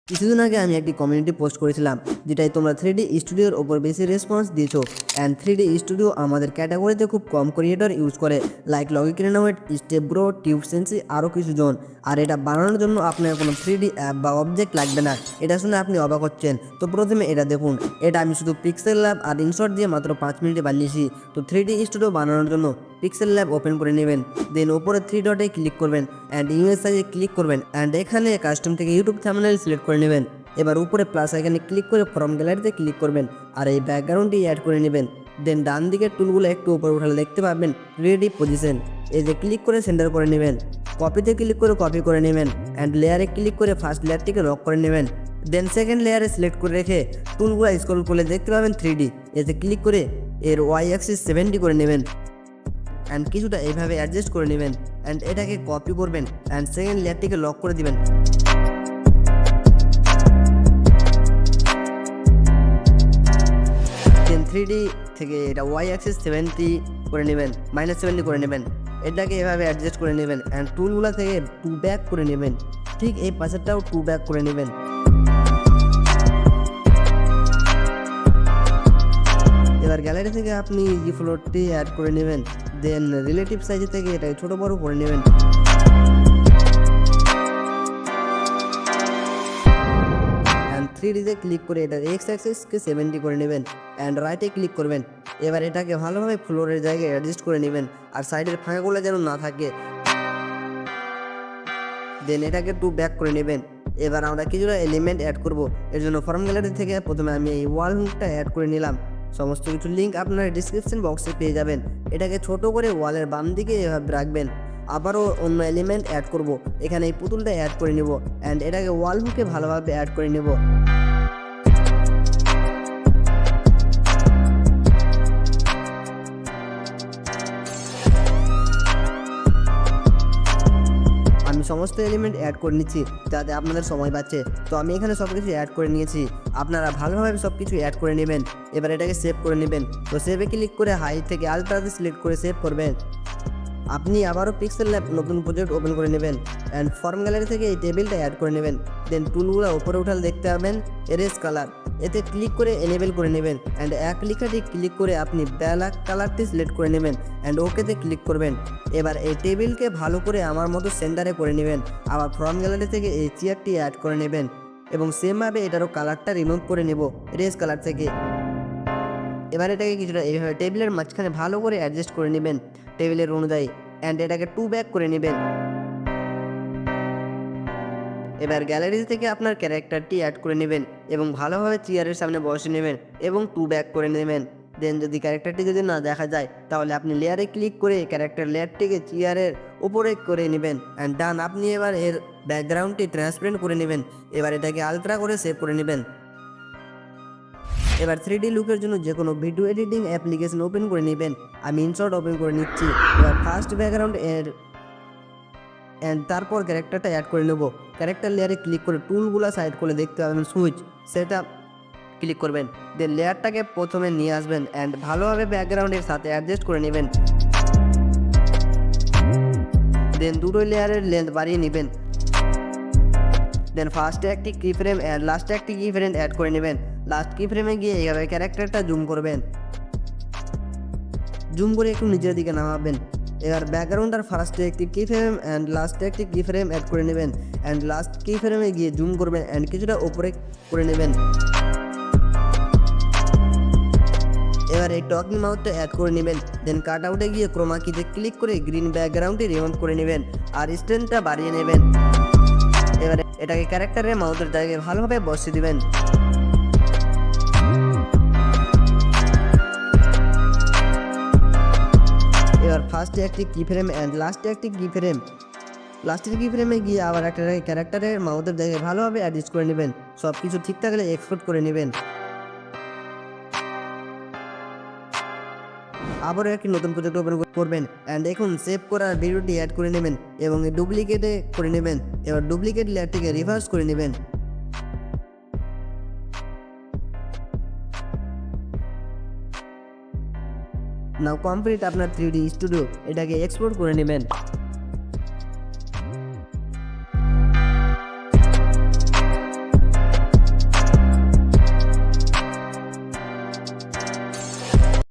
কিছুদিন আগে আমি একটি কমিউনিটি পোস্ট করেছিলাম যেটাই তোমরা 3D স্টুডিওর ওপর বেশি রেসপন্স দিয়েছো। অ্যান্ড 3D স্টুডিও আমাদের ক্যাটাগরিতে খুব কম ক্রিয়েটর ইউজ করে, like logic renovate, step bro, tube sensei, আরও কিছু জন। আর এটা বানানোর জন্য আপনার কোনো 3D অ্যাপ বা অবজেক্ট লাগবে না। এটা শুনে আপনি অবাক হচ্ছেন। তো প্রথমে এটা দেখুন, এটা আমি শুধু Pixellab আর InShot দিয়ে মাত্র 5 মিনিটে বানিয়েছি। তো 3D স্টুডিও বানানোর জন্য Pixellab ওপেন করে নেবেন, দেন ওপরে 3 ডটে ক্লিক করবেন অ্যান্ড ইমেজ সাইজে ক্লিক করবেন অ্যান্ড এখানে কাস্টম থেকে ইউটিউব থাম্বনেল সিলেক্ট করে নেবেন। এবার উপরে প্লাস আইকনে ক্লিক করে ফ্রম গ্যালারিতে ক্লিক করবেন আর এই ব্যাকগ্রাউন্ডটি অ্যাড করে নেবেন। দেন ডান দিকের টুলগুলো একটু উপরে উঠালে দেখতে পাবেন রেডি পজিশন, এই যে ক্লিক করে সেন্টার করে নেবেন। কপিতে ক্লিক করে কপি করে নেবেন অ্যান্ড লেয়ারে ক্লিক করে ফার্স্ট লেয়ারটিকে লক করে নেবেন। দেন সেকেন্ড লেয়ারে সিলেক্ট করে রেখে টুলগুলো স্ক্রল করলে দেখতে পাবেন 3D, এতে ক্লিক করে এর ওয়াই অ্যাক্সিস 70 করে নেবেন অ্যান্ড কিছুটা এইভাবে অ্যাডজাস্ট করে নেবেন অ্যান্ড এটাকে কপি করবেন অ্যান্ড সেকেন্ড লেয়ারটিকে লক করে দিবেন। দেন 3D থেকে এটা ওয়াই অ্যাক্সিস 70 করে নেবেন, -70 করে নেবেন। এটাকে এভাবে অ্যাডজাস্ট করে নেবেন অ্যান্ড টুলগুলো থেকে 2 ব্যাক করে নেবেন। ঠিক এই পাশেরটাও 2 ব্যাক করে নেবেন। এবার গ্যালারি থেকে আপনি ইজি ফ্লোরটি অ্যাড করে নেবেন। দেন রিলেটিভ সাইজ থেকে এটাকে ছোট বড় করে নেবেন। অ্যান্ড 3Dতে ক্লিক করে এটার এক্স অ্যাক্সিসকে 70 করে নেবেন অ্যান্ড রাইটে ক্লিক করবেন। এবার এটাকে ভালোভাবে ফ্লোরের জায়গায় অ্যাডজাস্ট করে নেবেন আর সাইডের ফাঁকাগুলো যেন না থাকে। দেন এটাকে 2 ব্যাক করে নেবেন। এবার আমরা কিছুটা এলিমেন্ট অ্যাড করব, এর জন্য ফর্ম গ্যালারি থেকে প্রথমে আমি এই ওয়াল হুকটা অ্যাড করে নিলাম। সমস্ত কিছু লিঙ্ক আপনারা ডিসক্রিপশন বক্সে পেয়ে যাবেন। এটাকে ছোট করে ওয়ালের বাম দিকে এভাবে রাখবেন। আবারও অন্য এলিমেন্ট অ্যাড করব, এখানে এই পুতুলটা অ্যাড করে নেব অ্যান্ড এটাকে ওয়াল হুকে ভালোভাবে অ্যাড করে নেব। আমি সমস্ত এলিমেন্ট অ্যাড করে নিচ্ছি যাতে আপনাদের সময় পাচ্ছে। তো আমি এখানে সব কিছু অ্যাড করে নিয়েছি, আপনারা ভালোভাবে সব কিছু অ্যাড করে নেবেন। এবার এটাকে সেভ করে নেবেন। তো সেভে ক্লিক করে হাইট থেকে আলট্রাতে সিলেক্ট করে সেভ করবেন। আপনি আবারও Pixellab নতুন প্রজেক্ট ওপেন করে নেবেন অ্যান্ড ফর্ম গ্যালারি থেকে এই টেবিলটা অ্যাড করে নেবেন। দেন টুলগুলো উপরে উঠালে দেখতে পাবেন এরেজ কালার, এতে ক্লিক করে এনেবেল করে নেবেন অ্যান্ড এক লেখাটি ক্লিক করে আপনি ব্ল্যাক কালারটি সিলেক্ট করে নেবেন অ্যান্ড ওকেতে ক্লিক করবেন। এবার এই টেবিলকে ভালো করে আমার মতো সেন্টারে করে নেবেন। আবার ফর্ম গ্যালারি থেকে এই চেয়ারটি অ্যাড করে নেবেন এবং সেমভাবে এটারও কালারটা রিমুভ করে নেব এরেজ কালার থেকে। এবার এটাকে কিছুটা এইভাবে টেবিলের মাঝখানে ভালো করে অ্যাডজাস্ট করে নেবেন টেবিলের অনুযায়ী অ্যান্ড এটাকে 2 ব্যাক করে নেবেন। এবার গ্যালারি থেকে আপনার ক্যারেক্টারটি অ্যাড করে নেবেন এবং ভালোভাবে চেয়ারের সামনে বসে নেবেন এবং 2 ব্যাক করে নেবেন। দেন যদি ক্যারেক্টারটি যদি না দেখা যায় তাহলে আপনি লেয়ারে ক্লিক করে ক্যারেক্টার লেয়ারটিকে চেয়ারের উপরে করে নেবেন অ্যান্ড ডান। আপনি এবার এর ব্যাকগ্রাউন্ডটি ট্রান্সপারেন্ট করে নেবেন। এবার এটাকে আলট্রা করে সেভ করে নেবেন। এবার 3D লুকের জন্য যে কোনো ভিডিও এডিটিং অ্যাপ্লিকেশন ওপেন করে নেবেন। আমি InShot ওপেন করে নিচ্ছি। এবার ফার্স্ট ব্যাকগ্রাউন্ড অ্যান্ড তারপর ক্যারেক্টারটা অ্যাড করে নেব। ক্যারেক্টার লেয়ারে ক্লিক করে টুলগুলো সাইড করে দেখতে পাবেন সুইচ, সেটা ক্লিক করবেন। দেন লেয়ারটাকে প্রথমে নিয়ে আসবেন অ্যান্ড ভালোভাবে ব্যাকগ্রাউন্ডের সাথে অ্যাডজাস্ট করে নেবেন। দেন দুটো লেয়ারের লেন্থ বাড়িয়ে নেবেন। দেন ফার্স্টে একটি কি ফ্রেম অ্যান্ড লাস্টে একটি কি ফ্রেম অ্যাড করে নেবেন। লাস্ট কি ফ্রেমে গিয়ে এইভাবে ক্যারেক্টারটা জুম করবেন, জুম করে একটু নিচের দিকে নামাবেন। এবার ব্যাকগ্রাউন্ডের ফার্স্টে একটি কি ফ্রেম অ্যান্ড লাস্টে একটি কি ফ্রেম অ্যাড করে নেবেন অ্যান্ড লাস্ট কি ফ্রেমে গিয়ে জুম করবেন অ্যান্ড কিছুটা উপরে করে নেবেন। এবার এই টকিং মাউথটা অ্যাড করে নেবেন। দেন কাট আউটে গিয়ে ক্রোমা কিতে ক্লিক করে গ্রিন ব্যাকগ্রাউন্ডটি রিমুভ করে নেবেন আর স্ট্রেন্থটা বাড়িয়ে নেবেন। এবারে এটাকে ক্যারেক্টারের মাউথের জায়গায় ভালোভাবে বসিয়ে দিবেন। এবার ফার্স্টে একটি কি ফ্রেম অ্যান্ড লাস্টে একটি কি ফ্রেম, লাস্টের কি ফ্রেমে গিয়ে আবার একটা ক্যারেক্টারের মাউথের জায়গায় ভালোভাবে অ্যাডজাস্ট করে নেবেন। সব কিছু ঠিক থাকলে এক্সপোর্ট করে নেবেন। আবারও একটি নতুন প্রজেক্ট ওপেন করবেন অ্যান্ড এখন সেভ করার ভিডিওটি অ্যাড করে নেবেন এবং ডুপ্লিকেটে করে নেবেন। এবার ডুপ্লিকেট লেয়ারটিকে রিভার্স করে নেবেন। নাও কমপ্লিট আপনার 3D স্টুডিও। এটাকে এক্সপোর্ট করে নেবেন।